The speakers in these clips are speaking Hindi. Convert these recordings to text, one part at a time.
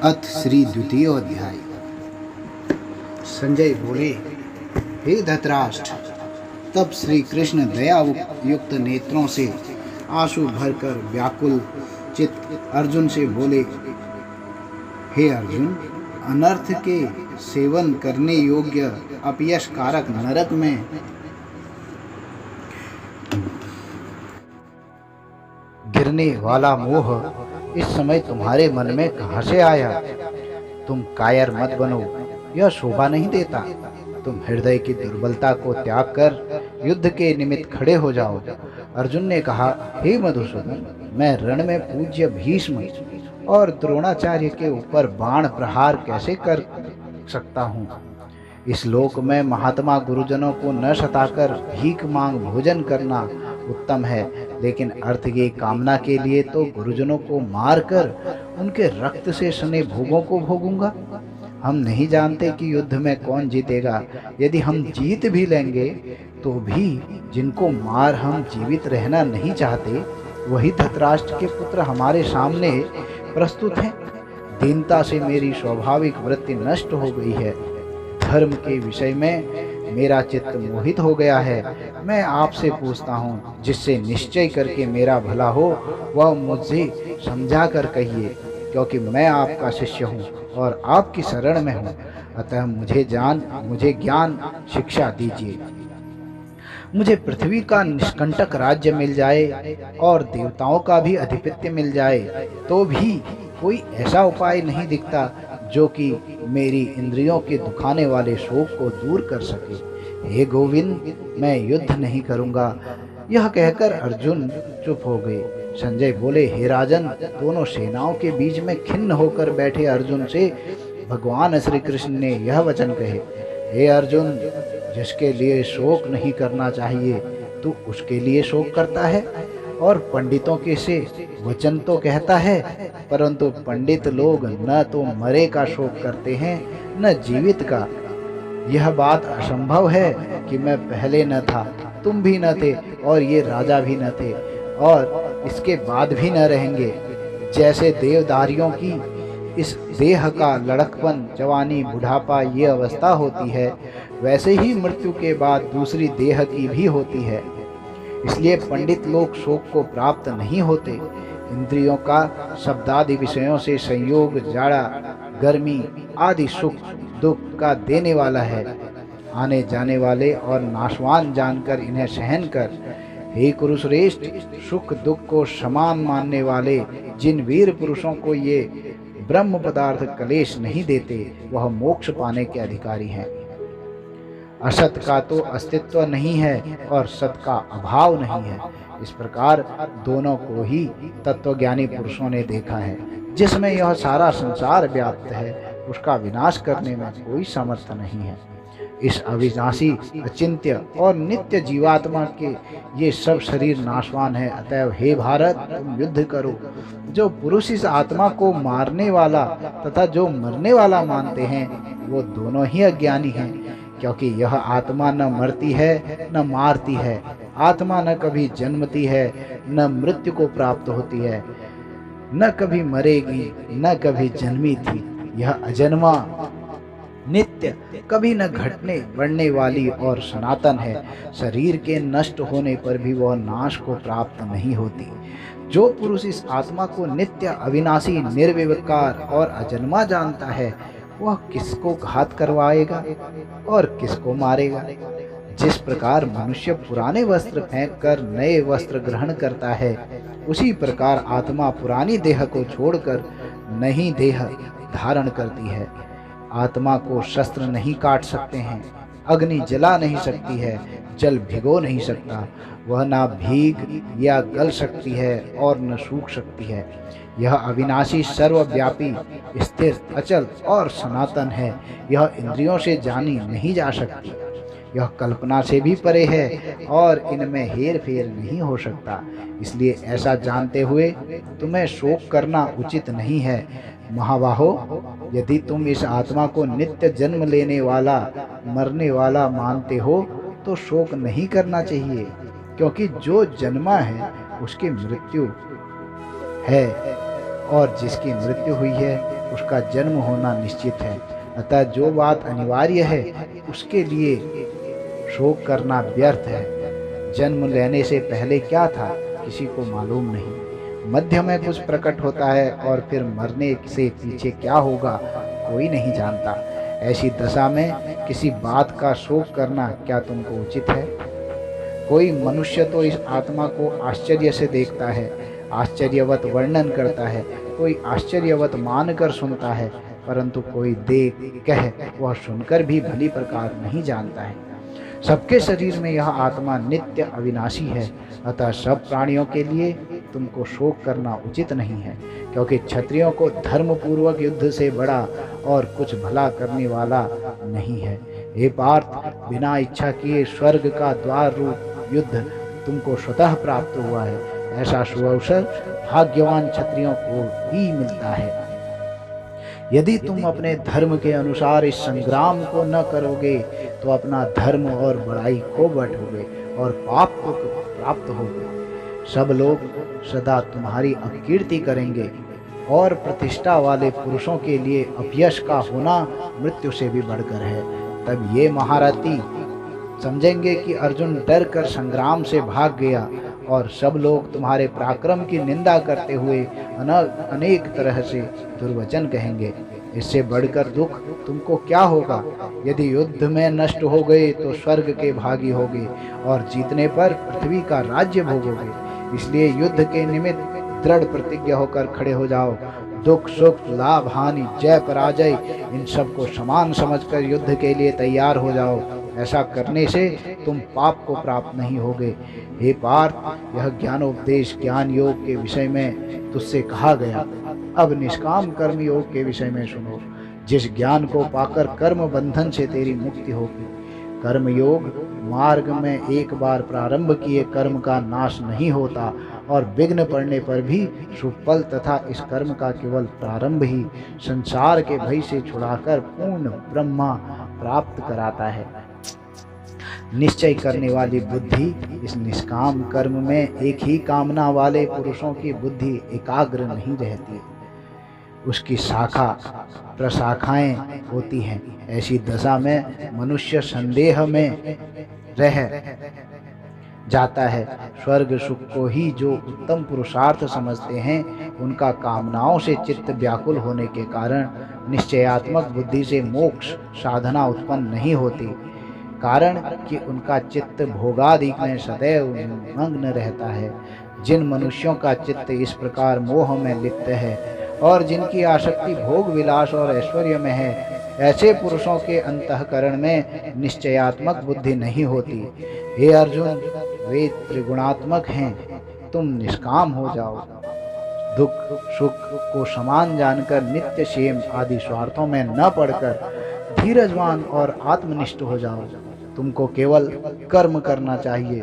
अथ श्री द्वितीय अध्याय। संजय बोले, हे धृतराष्ट्र। तब श्री कृष्ण दया युक्त नेत्रों से आंसू भरकर व्याकुल चित्त अर्जुन से बोले, हे अर्जुन, अनर्थ के सेवन करने योग्य अपयश कारक नरक में गिरने वाला मोह इस समय तुम्हारे मन में कहां से आया? तुम कायर मत बनो, यह शोभा नहीं देता। तुम हृदय की दुर्बलता को त्याग कर युद्ध के निमित्त खड़े हो जाओ। अर्जुन ने कहा, हे मधुसूदन, मैं रण में पूज्य भीष्म और द्रोणाचार्य के ऊपर बाण प्रहार कैसे कर सकता हूँ? इस लोक में महात्मा गुरुजनों को न सताकर भीख मांग भोजन करना उत्तम है, लेकिन अर्थ की कामना के लिए तो गुरुजनों को मारकर उनके रक्त से सने भोगों को भोगूंगा। हम नहीं जानते कि युद्ध में कौन जीतेगा। यदि हम जीत भी लेंगे तो भी जिनको मार हम जीवित रहना नहीं चाहते, वही धृतराष्ट्र के पुत्र हमारे सामने प्रस्तुत हैं। दीनता से मेरी स्वाभाविक वृत्ति नष्ट हो गई है। धर्म के विषय में मेरा चित्त मोहित हो गया है। मैं आपसे पूछता हूँ, जिससे निश्चय करके मेरा भला हो वह मुझे समझा कर कहिए, क्योंकि मैं आपका शिष्य हूँ और आपकी शरण में हूँ। अतः मुझे ज्ञान शिक्षा दीजिए। मुझे पृथ्वी का निष्कंटक राज्य मिल जाए और देवताओं का भी अधिपत्य मिल जाए तो भी कोई ऐसा उपाय नहीं दिखता जो कि मेरी इंद्रियों के दुखाने वाले शोक को दूर कर सके। हे गोविंद, मैं युद्ध नहीं करूंगा। यह कहकर अर्जुन चुप हो गए। संजय बोले, हे राजन, दोनों सेनाओं के बीच में खिन्न होकर बैठे अर्जुन से भगवान श्री कृष्ण ने यह वचन कहे, हे अर्जुन, जिसके लिए शोक नहीं करना चाहिए तू उसके लिए शोक करता है, और पंडितों के से वचन तो कहता है, परंतु पंडित लोग न तो मरे का शोक करते हैं न जीवित का। यह बात असंभव है कि मैं पहले न था, तुम भी न थे और ये राजा भी न थे और इसके बाद भी न रहेंगे। जैसे देवदारियों की इस देह का लड़कपन, जवानी, बुढ़ापा ये अवस्था होती है, वैसे ही मृत्यु के बाद दूसरी देह की भी होती है। इसलिए पंडित लोग शोक को प्राप्त नहीं होते। इंद्रियों का शब्दादि विषयों से संयोग जाड़ा, गर्मी आदि सुख दुख का देने वाला है। आने जाने वाले और नाशवान जानकर इन्हें सहन कर, हे कुरुश्रेष्ठ, सुख दुख को समान मानने वाले जिन वीर पुरुषों को ये ब्रह्म पदार्थ क्लेश नहीं देते, वह मोक्ष पाने के अधिकारी हैं। असत का तो अस्तित्व नहीं है और सत का अभाव नहीं है। इस प्रकार दोनों को ही तत्वज्ञानी पुरुषों ने देखा है। जिसमें यह सारा संसार व्याप्त है, उसका विनाश करने में कोई सामर्थ्य नहीं है। इस अविनाशी, अचिंत्य और नित्य जीवात्मा के ये सब शरीर नाशवान है। अतएव हे भारत, तुम युद्ध करो। जो पुरुष इस आत्मा को मारने वाला तथा जो मरने वाला मानते हैं, वो दोनों ही अज्ञानी हैं, क्योंकि यह आत्मा न मरती है न मारती है। आत्मा न कभी जन्मती है न मृत्यु को प्राप्त होती है, न कभी मरेगी न कभी जन्मी थी। यह अजन्मा, नित्य, कभी न घटने बढ़ने वाली और सनातन है। शरीर के नष्ट होने पर भी वह नाश को प्राप्त नहीं होती। जो पुरुष इस आत्मा को नित्य, अविनाशी, निर्विकार और अजन्मा जानता है, वह किसको घात करवाएगा और किसको मारेगा? जिस प्रकार मनुष्य पुराने वस्त्र फेंक कर नए वस्त्र ग्रहण करता है, उसी प्रकार आत्मा पुरानी देह को छोड़कर नई देह धारण करती है। आत्मा को शस्त्र नहीं काट सकते हैं, अग्नि जला नहीं सकती है, जल भिगो नहीं सकता। वह ना भीग या गल सकती है और न सूख सकती है। यह अविनाशी, सर्वव्यापी, स्थिर, अचल और सनातन है। यह इंद्रियों से जानी नहीं जा सकती। यह कल्पना से भी परे है और इनमें हेर फेर नहीं हो सकता। इसलिए ऐसा जानते हुए तुम्हें शोक करना उचित नहीं है। महाबाहो, यदि तुम इस आत्मा को नित्य जन्म लेने वाला, मरने वाला मानते हो तो शोक नहीं करना चाहिए, क्योंकि जो जन्मा है उसकी मृत्यु है और जिसकी मृत्यु हुई है उसका जन्म होना निश्चित है। अतः जो बात अनिवार्य है उसके लिए शोक करना व्यर्थ है। जन्म लेने से पहले क्या था किसी को मालूम नहीं, मध्य में कुछ प्रकट होता है और फिर मरने से पीछे क्या होगा कोई नहीं जानता। ऐसी दशा में किसी बात का शोक करना क्या तुमको उचित है? कोई मनुष्य तो इस आत्मा को आश्चर्य से देखता है, आश्चर्यवत वर्णन करता है, कोई आश्चर्यवत मानकर सुनता है, परंतु कोई देख कह वह सुनकर भी भली प्रकार नहीं जानता है। सबके शरीर में यह आत्मा नित्य अविनाशी है। अतः सब प्राणियों के लिए तुमको शोक करना उचित नहीं है, क्योंकि क्षत्रियों को धर्मपूर्वक युद्ध से बड़ा और कुछ भला करने वाला नहीं है। हे पार्थ, बिना इच्छा किए स्वर्ग का द्वार रूप युद्ध तुमको स्वतः प्राप्त हुआ है। ऐसा सुअवसर भाग्यवान क्षत्रियों को ही मिलता है। यदि तुम अपने धर्म के अनुसार इस संग्राम को न करोगे तो अपना धर्म और बड़ाई खो बैठोगे और पाप को प्राप्त होगे। सब लोग सदा तुम्हारी अपकीर्ति करेंगे और प्रतिष्ठा वाले पुरुषों के लिए अपयश का होना मृत्यु से भी बढ़कर है। तब ये महारथी समझेंगे कि अर्जुन डर कर संग्राम से भाग गया और सब लोग तुम्हारे पराक्रम की निंदा करते हुए अनेक तरह से दुर्वचन कहेंगे। इससे बढ़कर दुख तुमको क्या होगा? यदि युद्ध में नष्ट हो गए तो स्वर्ग के भागी होगे और जीतने पर पृथ्वी का राज्य भोगोगे। इसलिए युद्ध के निमित्त दृढ़ प्रतिज्ञा होकर खड़े हो जाओ। दुख सुख लाभ हानि जय पराजय इन सब को समान समझकर युद्ध के लिए तैयार हो जाओ। ऐसा करने से तुम पाप को प्राप्त नहीं होगे। हे पार्थ, यह ज्ञानोपदेश ज्ञान योग के विषय में तुझसे कहा गया। अब निष्काम कर्म योग के विषय में सुनो, जिस ज्ञान को पाकर कर्म बंधन से तेरी मुक्ति होगी। कर्म योग मार्ग में एक बार प्रारंभ किए कर्म का नाश नहीं होता और विघ्न पड़ने पर भी शुभ फल तथा इस कर्म का केवल प्रारंभ ही संसार के भय से छुड़ाकर पूर्ण ब्रह्मा प्राप्त कराता है। निश्चय करने वाली बुद्धि इस निष्काम कर्म में एक ही कामना वाले पुरुषों की बुद्धि एकाग्र नहीं रहती, उसकी शाखा प्रशाखाएं होती हैं। ऐसी दशा में मनुष्य संदेह में रह जाता है। स्वर्ग सुख को ही जो उत्तम पुरुषार्थ समझते हैं, उनका कामनाओं से चित्त व्याकुल होने के कारण निश्चयात्मक बुद्धि से मोक्ष साधना उत्पन्न नहीं होती, कारण कि उनका चित्त भोगादि में सदैव मग्न रहता है। जिन मनुष्यों का चित्त इस प्रकार मोह में लिप्त है और जिनकी आसक्ति भोग विलास और ऐश्वर्य में है, ऐसे पुरुषों के अंतःकरण में निश्चयात्मक बुद्धि नहीं होती। हे अर्जुन, वे त्रिगुणात्मक हैं, तुम निष्काम हो जाओ। दुख सुख को समान जानकर नित्य क्षेम आदि स्वार्थों में न पड़कर धीरजवान और आत्मनिष्ठ हो जाओ। तुमको केवल कर्म करना चाहिए,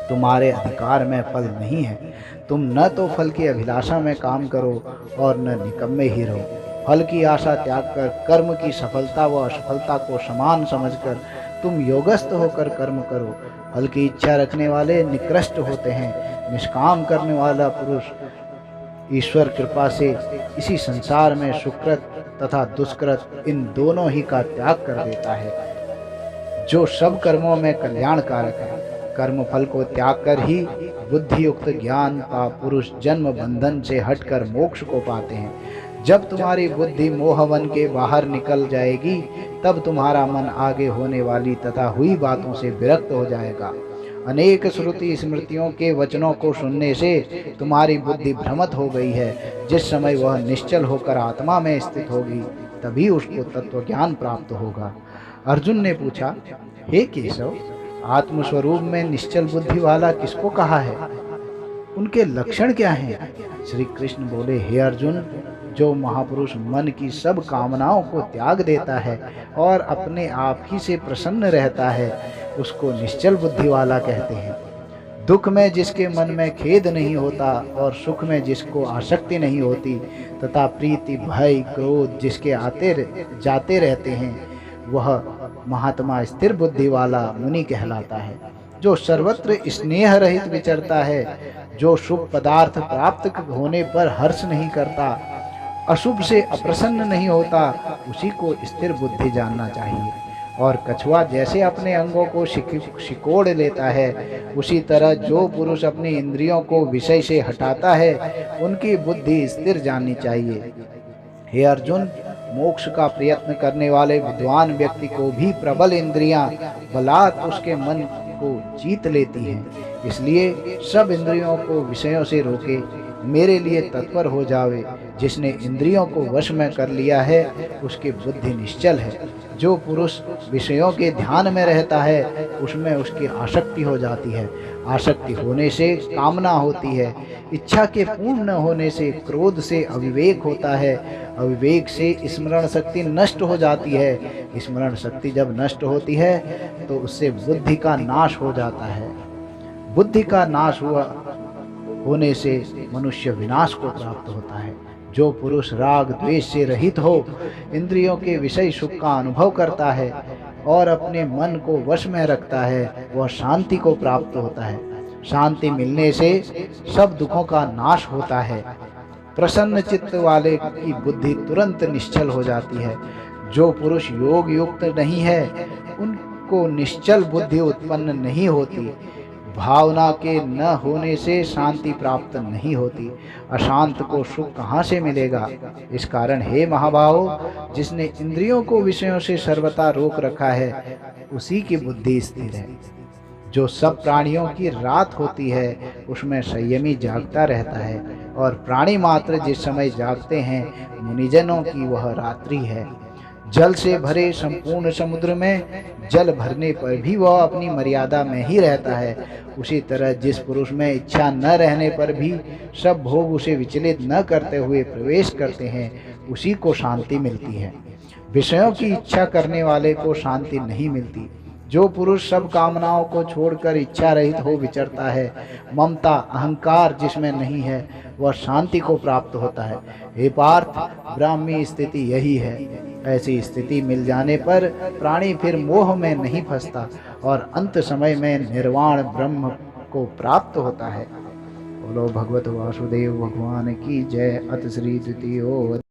तुम्हारे अधिकार में फल नहीं है। तुम न तो फल की अभिलाषा में काम करो और न निकम्मे ही रहो। फल की आशा त्याग कर कर्म की सफलता व असफलता को समान समझकर तुम योगस्थ होकर कर्म करो। फल की इच्छा रखने वाले निकृष्ट होते हैं। निष्काम करने वाला पुरुष ईश्वर कृपा से इसी संसार में सुकृत तथा दुष्कृत इन दोनों ही का त्याग कर देता है, जो सब कर्मों में कल्याणकारक है। कर्म फल को त्याग कर ही बुद्धि युक्त ज्ञान का पुरुष जन्म बंधन से हटकर मोक्ष को पाते हैं। जब तुम्हारी बुद्धि मोहवन के बाहर निकल जाएगी, तब तुम्हारा मन आगे होने वाली तथा हुई बातों से विरक्त हो जाएगा। अनेक श्रुति स्मृतियों के वचनों को सुनने से तुम्हारी बुद्धि भ्रमित हो गई है। जिस समय वह निश्चल होकर आत्मा में स्थित होगी, तभी उसको तत्व ज्ञान प्राप्त होगा। अर्जुन ने पूछा, हे केशव, आत्मस्वरूप में निश्चल बुद्धि वाला किसको कहा है? उनके लक्षण क्या हैं? श्री कृष्ण बोले, हे अर्जुन, जो महापुरुष मन की सब कामनाओं को त्याग देता है और अपने आप ही से प्रसन्न रहता है, उसको निश्चल बुद्धि वाला कहते हैं। दुख में जिसके मन में खेद नहीं होता और सुख में जिसको आसक्ति नहीं होती तथा प्रीति भय क्रोध जिसके आते जाते रहते हैं, वह महात्मा स्थिर बुद्धि वाला मुनि कहलाता है। जो सर्वत्र स्नेह रहित विचरता है, जो शुभ पदार्थ प्राप्त होने पर हर्ष नहीं करता, अशुभ से अप्रसन्न नहीं होता, उसी को स्थिर बुद्धि जानना चाहिए। और कछुआ जैसे अपने अंगों को सिकोड़ लेता है, उसी तरह जो पुरुष अपनी इंद्रियों को विषय से हटाता है, उनकी बुद्धि स्थिर जाननी चाहिए। हे अर्जुन, मोक्ष का प्रयत्न करने वाले विद्वान व्यक्ति को भी प्रबल इंद्रियां बलात् उसके मन को जीत लेती हैं। इसलिए सब इंद्रियों को विषयों से रोके, मेरे लिए तत्पर हो जावे। जिसने इंद्रियों को वश में कर लिया है, उसकी बुद्धि निश्चल है। जो पुरुष विषयों के ध्यान में रहता है, उसमें उसकी आसक्ति हो जाती है। आसक्ति होने से कामना होती है। इच्छा के पूर्ण न होने से क्रोध से अविवेक होता है। अविवेक से स्मरण शक्ति नष्ट हो जाती है। स्मरण शक्ति जब नष्ट होती है तो उससे बुद्धि का नाश हो जाता है। बुद्धि का नाश होने से मनुष्य विनाश को प्राप्त होता है। जो पुरुष राग द्वेष से रहित हो, इंद्रियों के विषय सुख का अनुभव करता है और अपने मन को वश में रखता है, वह शांति को प्राप्त होता है। शांति मिलने से सब दुखों का नाश होता है। प्रसन्न चित्त वाले की बुद्धि तुरंत निश्चल हो जाती है। जो पुरुष योग युक्त नहीं है, उनको निश्चल बुद्धि उत्पन्न नहीं होती। भावना के न होने से शांति प्राप्त नहीं होती। अशांत को सुख कहाँ से मिलेगा? इस कारण हे महाभाव, जिसने इंद्रियों को विषयों से सर्वथा रोक रखा है, उसी की बुद्धि स्थिर है। जो सब प्राणियों की रात होती है, उसमें संयमी जागता रहता है, और प्राणी मात्र जिस समय जागते हैं, मुनिजनों की वह रात्रि है। जल से भरे संपूर्ण समुद्र में जल भरने पर भी वह अपनी मर्यादा में ही रहता है। उसी तरह जिस पुरुष में इच्छा न रहने पर भी सब भोग उसे विचलित न करते हुए प्रवेश करते हैं, उसी को शांति मिलती है। विषयों की इच्छा करने वाले को शांति नहीं मिलती। जो पुरुष सब कामनाओं को छोड़कर इच्छा रहित हो विचरता है, ममता अहंकार जिसमें नहीं है, वह शांति को प्राप्त होता है। हे पार्थ, ब्राह्मी स्थिति यही है। ऐसी स्थिति मिल जाने पर प्राणी फिर मोह में नहीं फंसता और अंत समय में निर्वाण ब्रह्म को प्राप्त होता है। बोलो भगवत वासुदेव भगवान की जय। अत श्री द्वितीयो